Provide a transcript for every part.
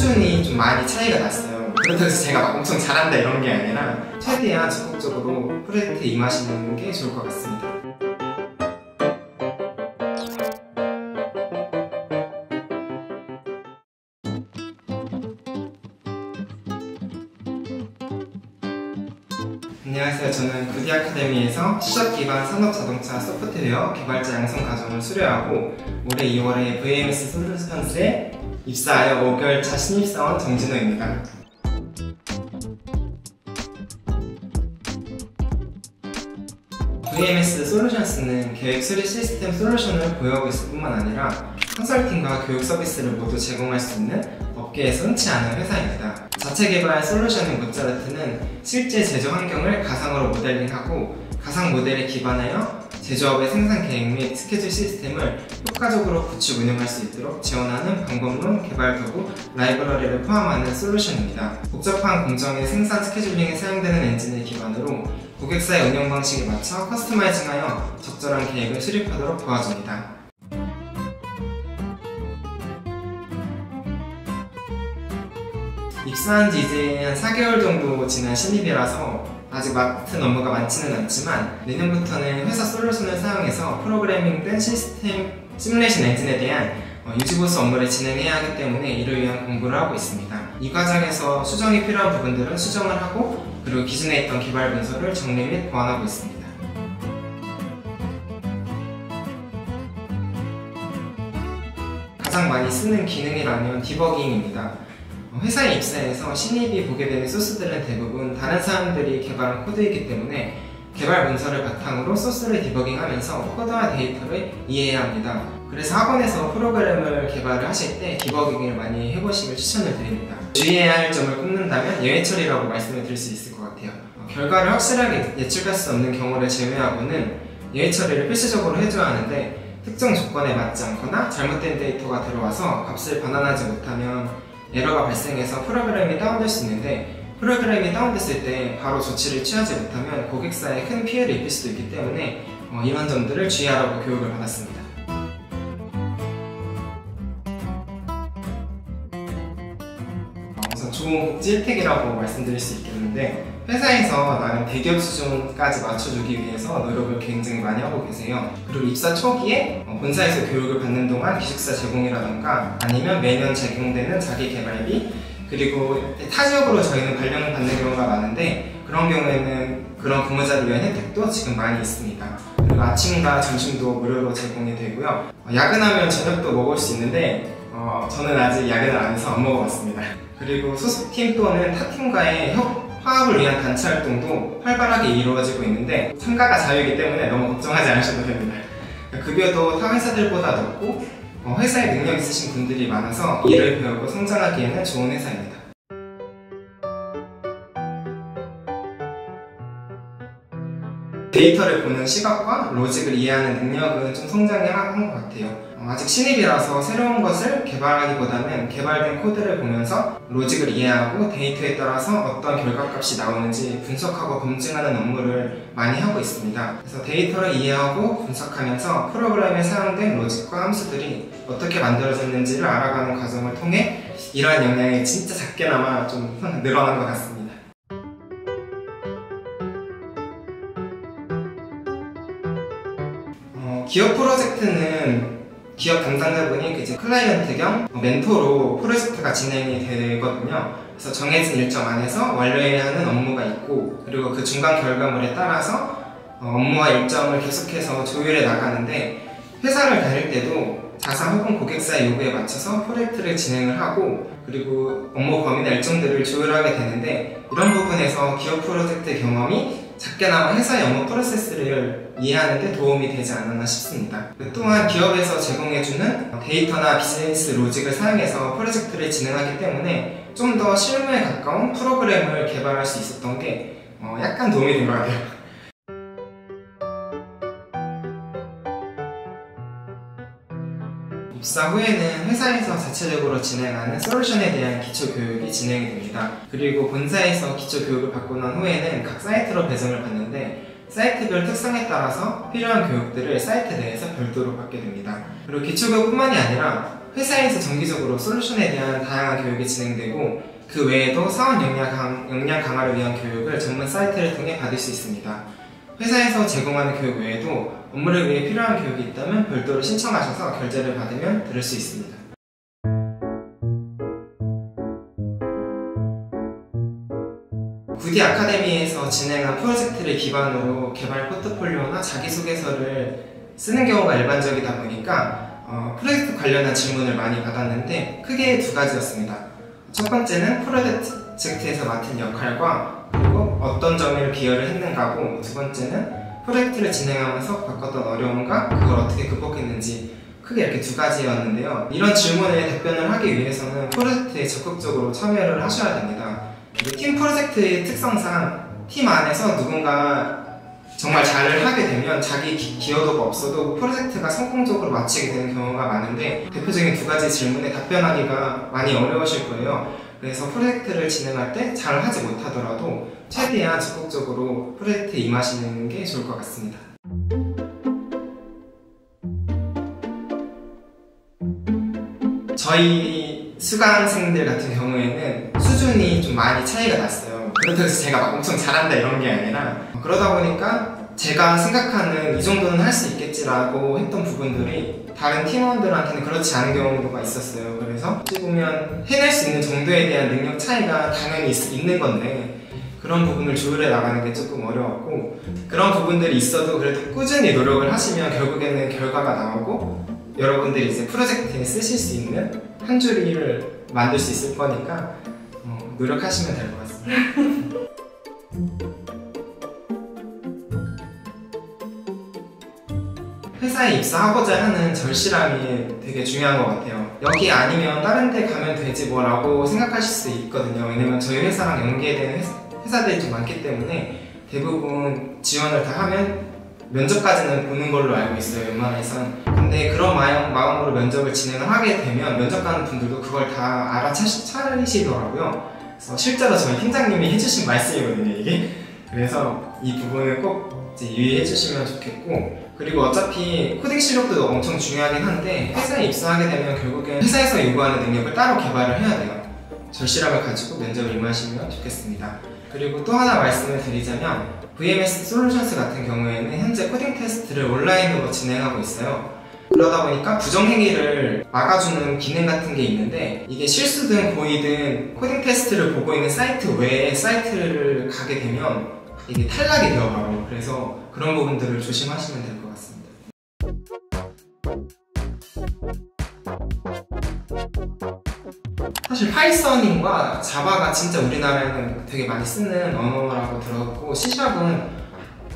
수준이 좀 많이 차이가 났어요. 그렇다고 해서 제가 막 엄청 잘한다 이런 게 아니라 최대한 적극적으로 프로젝트에 임하시는 게 좋을 것 같습니다. 안녕하세요. 저는 구디 아카데미에서 C# 기반 산업자동차 소프트웨어 개발자 양성 과정을 수료하고 올해 2월에 VMS 솔루션스에 입사하여 5개월차 신입사원 정진호입니다. VMS 솔루션스는 계획 수리 시스템 솔루션을 보유하고 있을 뿐만 아니라 컨설팅과 교육 서비스를 모두 제공할 수 있는 업계에서 흔치 않은 회사입니다. 자체 개발 솔루션인 모차르트는 실제 제조 환경을 가상으로 모델링하고 가상 모델에 기반하여 제조업의 생산 계획 및 스케줄 시스템을 효과적으로 구축 운영할 수 있도록 지원하는 방법론, 개발 도구, 라이브러리를 포함하는 솔루션입니다. 복잡한 공정의 생산 스케줄링에 사용되는 엔진을 기반으로 고객사의 운영 방식에 맞춰 커스터마이징하여 적절한 계획을 수립하도록 도와줍니다. 입사한 지 이제 한 4개월 정도 지난 신입이라서 아직 맡은 업무가 많지는 않지만 내년부터는 회사 솔루션을 사용해서 프로그래밍 등 시스템 시뮬레이션 엔진에 대한 유지보수 업무를 진행해야 하기 때문에 이를 위한 공부를 하고 있습니다. 이 과정에서 수정이 필요한 부분들은 수정을 하고 그리고 기존에 있던 개발 문서를 정리 및 보완하고 있습니다. 가장 많이 쓰는 기능이라면 디버깅입니다. 회사에 입사해서 신입이 보게 되는 소스들은 대부분 다른 사람들이 개발한 코드이기 때문에 개발 문서를 바탕으로 소스를 디버깅하면서 코드와 데이터를 이해해야 합니다. 그래서 학원에서 프로그램을 개발을 하실 때 디버깅을 많이 해보시길 추천을 드립니다. 주의해야 할 점을 꼽는다면 예외 처리라고 말씀을 드릴 수 있을 것 같아요. 결과를 확실하게 예측할 수 없는 경우를 제외하고는 예외 처리를 필수적으로 해줘야 하는데 특정 조건에 맞지 않거나 잘못된 데이터가 들어와서 값을 반환하지 못하면 에러가 발생해서 프로그램이 다운될 수 있는데 프로그램이 다운됐을 때 바로 조치를 취하지 못하면 고객사에 큰 피해를 입힐 수도 있기 때문에 이런 점들을 주의하라고 교육을 받았습니다. 우선 좋은 복지 혜택이라고 말씀드릴 수 있겠는데 회사에서 나름 대기업 수준까지 맞춰주기 위해서 노력을 굉장히 많이 하고 계세요. 그리고 입사 초기에 본사에서 교육을 받는 동안 기숙사 제공이라던가 아니면 매년 제공되는 자기개발비 그리고 타 지역으로 저희는 발령을 받는 경우가 많은데 그런 경우에는 그런 근무자를 위한 혜택도 지금 많이 있습니다. 그리고 아침과 점심도 무료로 제공이 되고요. 야근하면 저녁도 먹을 수 있는데 저는 아직 야근을 안 해서 안 먹어봤습니다. 그리고 소속팀 또는 타팀과의 화합을 위한 단체 활동도 활발하게 이루어지고 있는데 참가가 자유이기 때문에 너무 걱정하지 않으셔도 됩니다. 급여도 타 회사들보다 높고 회사에 능력 있으신 분들이 많아서 일을 배우고 성장하기에는 좋은 회사입니다. 데이터를 보는 시각과 로직을 이해하는 능력은 좀 성장이 한 것 같아요. 아직 신입이라서 새로운 것을 개발하기보다는 개발된 코드를 보면서 로직을 이해하고 데이터에 따라서 어떤 결과값이 나오는지 분석하고 검증하는 업무를 많이 하고 있습니다. 그래서 데이터를 이해하고 분석하면서 프로그램에 사용된 로직과 함수들이 어떻게 만들어졌는지를 알아가는 과정을 통해 이러한 역량이 진짜 작게나마 좀 늘어난 것 같습니다. 기업 프로젝트는 기업 담당자분이 이제 클라이언트 겸 멘토로 프로젝트가 진행이 되거든요. 그래서 정해진 일정 안에서 완료해야 하는 업무가 있고 그리고 그 중간 결과물에 따라서 업무와 일정을 계속해서 조율해 나가는데 회사를 다닐 때도 자사 혹은 고객사의 요구에 맞춰서 프로젝트를 진행을 하고 그리고 업무 범위나 일정들을 조율하게 되는데 이런 부분에서 기업 프로젝트 경험이 작게나마 회사의 업무 프로세스를 이해하는 데 도움이 되지 않았나 싶습니다. 또한 기업에서 제공해주는 데이터나 비즈니스 로직을 사용해서 프로젝트를 진행하기 때문에 좀 더 실무에 가까운 프로그램을 개발할 수 있었던 게 약간 도움이 된 것 같아요. 입사 후에는 회사에서 자체적으로 진행하는 솔루션에 대한 기초교육이 진행이 됩니다. 그리고 본사에서 기초교육을 받고 난 후에는 각 사이트로 배정을 받는데 사이트별 특성에 따라서 필요한 교육들을 사이트 내에서 별도로 받게 됩니다. 그리고 기초교육뿐만이 아니라 회사에서 정기적으로 솔루션에 대한 다양한 교육이 진행되고 그 외에도 사원 역량 강화를 위한 교육을 전문 사이트를 통해 받을 수 있습니다. 회사에서 제공하는 교육 외에도 업무를 위해 필요한 교육이 있다면 별도로 신청하셔서 결제를 받으면 들을 수 있습니다. 구디 아카데미에서 진행한 프로젝트를 기반으로 개발 포트폴리오나 자기소개서를 쓰는 경우가 일반적이다 보니까 프로젝트 관련한 질문을 많이 받았는데 크게 두 가지였습니다. 첫 번째는 프로젝트에서 맡은 역할과 그리고 어떤 점을 기여를 했는가고, 두 번째는 프로젝트를 진행하면서 겪었던 어려움과 그걸 어떻게 극복했는지, 크게 이렇게 두 가지였는데요. 이런 질문에 답변을 하기 위해서는 프로젝트에 적극적으로 참여를 하셔야 됩니다. 팀 프로젝트의 특성상 팀 안에서 누군가 정말 잘을 하게 되면 자기 기여도가 없어도 프로젝트가 성공적으로 마치게 되는 경우가 많은데, 대표적인 두 가지 질문에 답변하기가 많이 어려우실 거예요. 그래서 프로젝트를 진행할 때 잘 하지 못하더라도 최대한 적극적으로 프로젝트에 임하시는 게 좋을 것 같습니다. 저희 수강생들 같은 경우에는 수준이 좀 많이 차이가 났어요. 그렇다고 해서 제가 막 엄청 잘한다 이런 게 아니라, 그러다 보니까 제가 생각하는 이 정도는 할 수 있겠지라고 했던 부분들이 다른 팀원들한테는 그렇지 않은 경우가 있었어요. 그래서 어찌 보면 해낼 수 있는 정도에 대한 능력 차이가 당연히 있는 건데, 그런 부분을 조율해 나가는 게 조금 어려웠고, 그런 부분들이 있어도 그래도 꾸준히 노력을 하시면 결국에는 결과가 나오고 여러분들이 이제 프로젝트에 쓰실 수 있는 한 줄기를 만들 수 있을 거니까 노력하시면 될 것 같습니다. 회사에 입사하고자 하는 절실함이 되게 중요한 것 같아요. 여기 아니면 다른 데 가면 되지 뭐라고 생각하실 수 있거든요. 왜냐면 저희 회사랑 연계되는 회사들이 좀 많기 때문에 대부분 지원을 다 하면 면접까지는 보는 걸로 알고 있어요, 웬만해선. 근데 그런 마음으로 면접을 진행을 하게 되면 면접 가는 분들도 그걸 다 알아차리시더라고요. 그래서 실제로 저희 팀장님이 해주신 말씀이거든요, 이게. 그래서 이 부분을 꼭 이제 유의해 주시면 좋겠고, 그리고 어차피 코딩 실력도 엄청 중요하긴 한데 회사에 입사하게 되면 결국엔 회사에서 요구하는 능력을 따로 개발을 해야 돼요. 절실함을 가지고 면접을 임하시면 좋겠습니다. 그리고 또 하나 말씀을 드리자면 VMS 솔루션스 같은 경우에는 현재 코딩 테스트를 온라인으로 진행하고 있어요. 그러다 보니까 부정행위를 막아주는 기능 같은 게 있는데, 이게 실수든 고의든 코딩 테스트를 보고 있는 사이트 외에 사이트를 가게 되면 이게 탈락이 돼요, 바로. 그래서 그런 부분들을 조심하시면 될 것 같습니다. 사실 파이썬과 자바가 진짜 우리나라에는 되게 많이 쓰는 언어라고 들었고, C샵은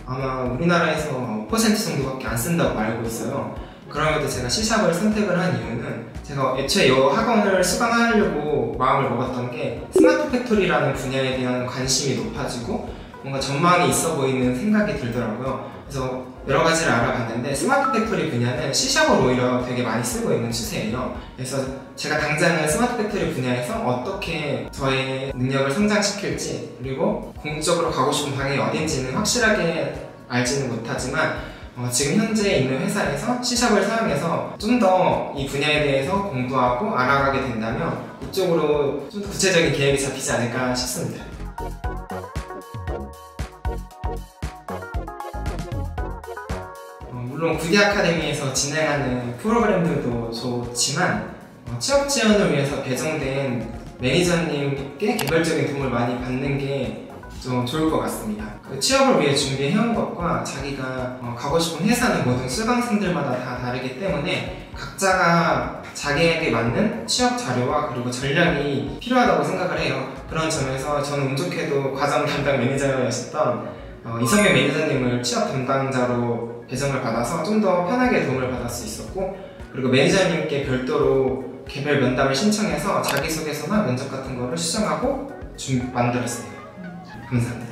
아마 우리나라에서 5% 정도밖에 안 쓴다고 알고 있어요. 그럼에도 제가 C샵을 선택을 한 이유는, 제가 애초에 이 학원을 수강하려고 마음을 먹었던 게 스마트 팩토리라는 분야에 대한 관심이 높아지고 뭔가 전망이 있어 보이는 생각이 들더라고요. 그래서 여러 가지를 알아봤는데 스마트 팩토리 분야는 C샵을 오히려 되게 많이 쓰고 있는 추세예요. 그래서 제가 당장은 스마트 팩토리 분야에서 어떻게 저의 능력을 성장시킬지, 그리고 궁극적으로 가고 싶은 방향이 어딘지는 확실하게 알지는 못하지만 지금 현재 있는 회사에서 C샵을 사용해서 좀 더 이 분야에 대해서 공부하고 알아가게 된다면 이쪽으로 좀 더 구체적인 계획이 잡히지 않을까 싶습니다. 물론 구디 아카데미에서 진행하는 프로그램들도 좋지만 취업 지원을 위해서 배정된 매니저님께 개별적인 도움을 많이 받는 게 좀 좋을 것 같습니다. 취업을 위해 준비해온 것과 자기가 가고 싶은 회사는 모든 수강생들마다 다 다르기 때문에 각자가 자기에게 맞는 취업 자료와 그리고 전략이 필요하다고 생각을 해요. 그런 점에서 저는 운 좋게도 과정 담당 매니저였었던 이성민 매니저님을 취업 담당자로 배정을 받아서 좀 더 편하게 도움을 받을 수 있었고, 그리고 매니저님께 별도로 개별 면담을 신청해서 자기소개서나 면접 같은 거를 수정하고 만들었어요. 감사합니다.